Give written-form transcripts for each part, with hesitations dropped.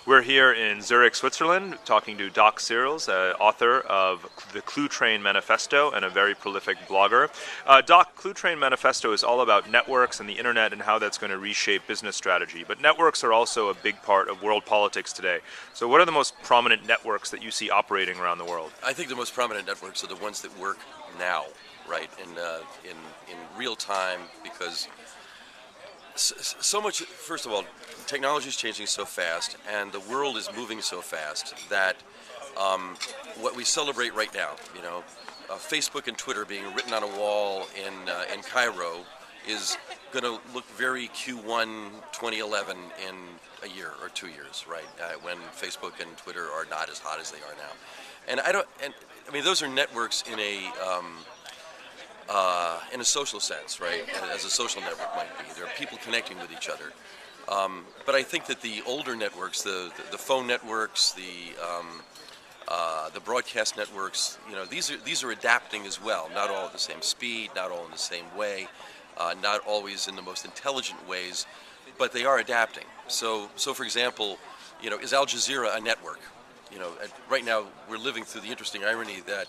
We're here in Zurich, Switzerland, talking to Doc Searls, author of the Clue Train Manifesto and a very prolific blogger. Doc, Clue Train Manifesto is all about networks and the internet and how that's going to reshape business strategy. But networks are also a big part of world politics today. So what are the most prominent networks that you see operating around the world? I think the most prominent networks are the ones that work now, right, in real time, because so much, first of all, technology is changing so fast, and the world is moving so fast that what we celebrate right now, Facebook and Twitter being written on a wall in Cairo is going to look very Q1 2011 in a year or 2 years, right? When Facebook and Twitter are not as hot as they are now, and I mean those are networks in a social sense, right? As a social network might be. There are people connecting with each other. But I think that the older networks, the phone networks, the broadcast networks, these are adapting as well. Not all at the same speed, not all in the same way, not always in the most intelligent ways, but they are adapting. So for example, is Al Jazeera a network? Right now we're living through the interesting irony that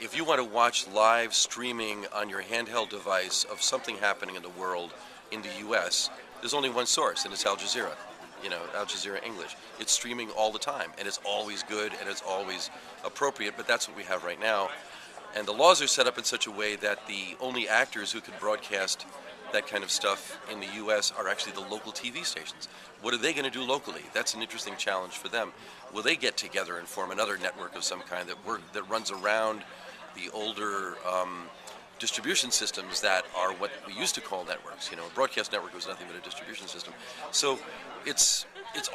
if you want to watch live streaming on your handheld device of something happening in the world in the U.S., there's only one source, and it's Al Jazeera. Al Jazeera English. It's streaming all the time, and it's always good, and it's always appropriate, but that's what we have right now. And the laws are set up in such a way that the only actors who can broadcast that kind of stuff in the U.S. are actually the local TV stations. What are they going to do locally? That's an interesting challenge for them. Will they get together and form another network of some kind that runs around the older distribution systems that are what we used to call networks? A broadcast network was nothing but a distribution system. So it's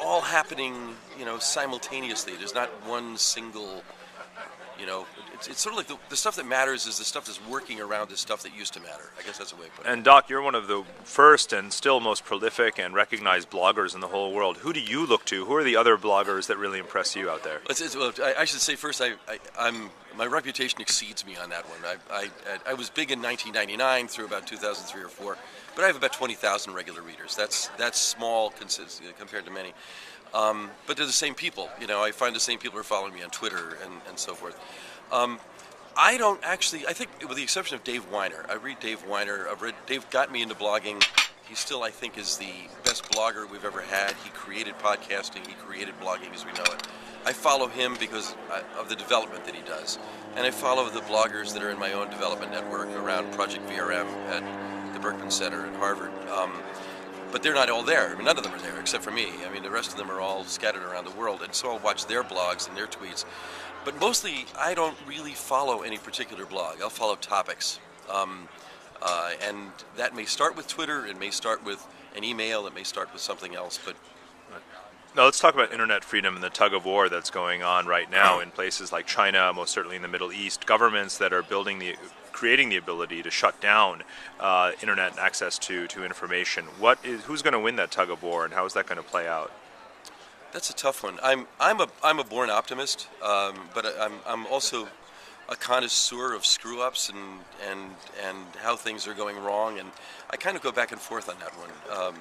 all happening, simultaneously. There's not one single. It's sort of like the stuff that matters is the stuff that's working around the stuff that used to matter. I guess that's the way to put it. And Doc, you're one of the first and still most prolific and recognized bloggers in the whole world. Who do you look to? Who are the other bloggers that really impress you out there? Well, I should say first, my reputation exceeds me on that one. I was big in 1999 through about 2003 or 4, but I have about 20,000 regular readers. That's small compared to many. But they're the same people. I find the same people are following me on Twitter and so forth. I don't actually, I think with the exception of Dave Weiner, I read Dave Weiner. Dave got me into blogging. He still, I think, is the best blogger we've ever had. He created podcasting. He created blogging as we know it. I follow him because of the development that he does. And I follow the bloggers that are in my own development network around Project VRM at the Berkman Center at Harvard. But they're not all there. I mean, none of them are there except for me. I mean, the rest of them are all scattered around the world. And so I'll watch their blogs and their tweets. But mostly, I don't really follow any particular blog. I'll follow topics. And that may start with Twitter. It may start with an email. It may start with something else. But now let's talk about internet freedom and the tug of war that's going on right now in places like China, most certainly in the Middle East. Governments that are creating the ability to shut down internet and access to information. Who's going to win that tug of war, and how is that going to play out? That's a tough one. I'm a born optimist, but I'm also a connoisseur of screw-ups and how things are going wrong, and I kind of go back and forth on that one.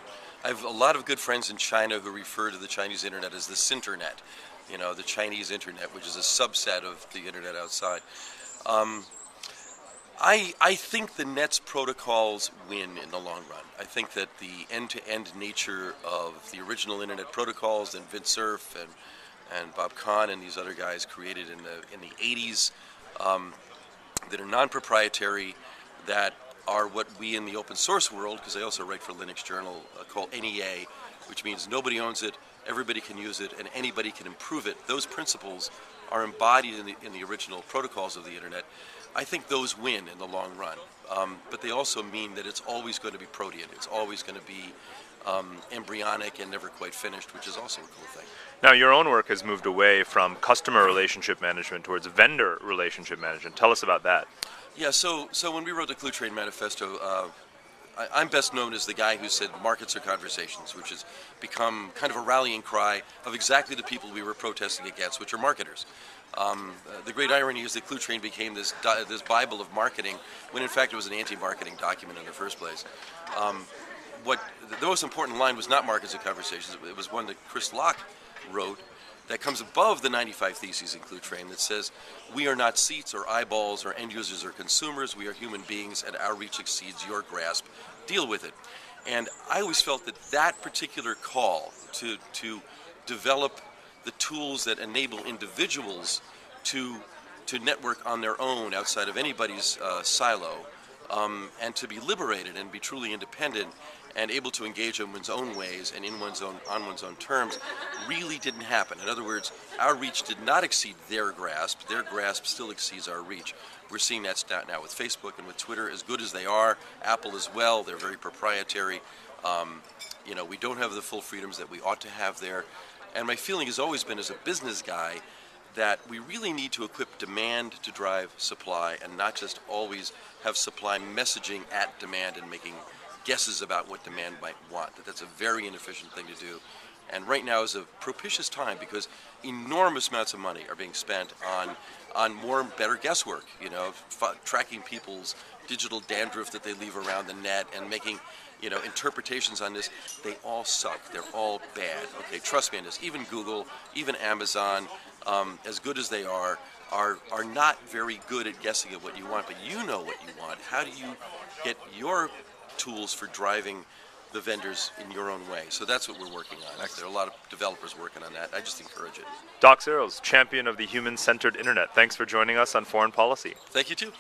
I have a lot of good friends in China who refer to the Chinese internet as the Sinternet, the Chinese internet, which is a subset of the internet outside. I think the net's protocols win in the long run. I think that the end-to-end nature of the original internet protocols that Vint Cerf and Bob Kahn and these other guys created in the 80s that are non-proprietary, that are what we in the open source world, because I also write for Linux Journal, call NEA, which means nobody owns it, everybody can use it, and anybody can improve it. Those principles are embodied in the original protocols of the internet. I think those win in the long run, but they also mean that it's always going to be protean. It's always going to be embryonic and never quite finished, which is also a cool thing. Now, your own work has moved away from customer relationship management towards vendor relationship management. Tell us about that. Yeah, so when we wrote the Clue Train Manifesto, I'm best known as the guy who said markets are conversations, which has become kind of a rallying cry of exactly the people we were protesting against, which are marketers. The great irony is that Clue Train became this Bible of marketing, when in fact it was an anti-marketing document in the first place. what the most important line was not Markets and Conversations. It was one that Chris Locke wrote that comes above the 95 Theses in Clue Train that says, "We are not seats or eyeballs or end users or consumers. We are human beings, and our reach exceeds your grasp. Deal with it." And I always felt that that particular call to develop the tools that enable individuals to network on their own outside of anybody's silo, and to be liberated and be truly independent and able to engage in one's own ways and on one's own terms really didn't happen. In other words, our reach did not exceed their grasp. Their grasp still exceeds our reach. We're seeing that now with Facebook and with Twitter, as good as they are. Apple as well. They're very proprietary. We don't have the full freedoms that we ought to have there. And my feeling has always been, as a business guy, that we really need to equip demand to drive supply and not just always have supply messaging at demand and making guesses about what demand might want. That's a very inefficient thing to do. And right now is a propitious time because enormous amounts of money are being spent on more and better guesswork, tracking people's digital dandruff that they leave around the net and making interpretations on this. They all suck. They're all bad. Okay, trust me on this. Even Google, even Amazon, as good as they are not very good at guessing at what you want, but you know what you want. How do you get your tools for driving the vendors in your own way? So that's what we're working on. There are a lot of developers working on that. I just encourage it. Doc Searls, champion of the human-centered internet. Thanks for joining us on Foreign Policy. Thank you, too.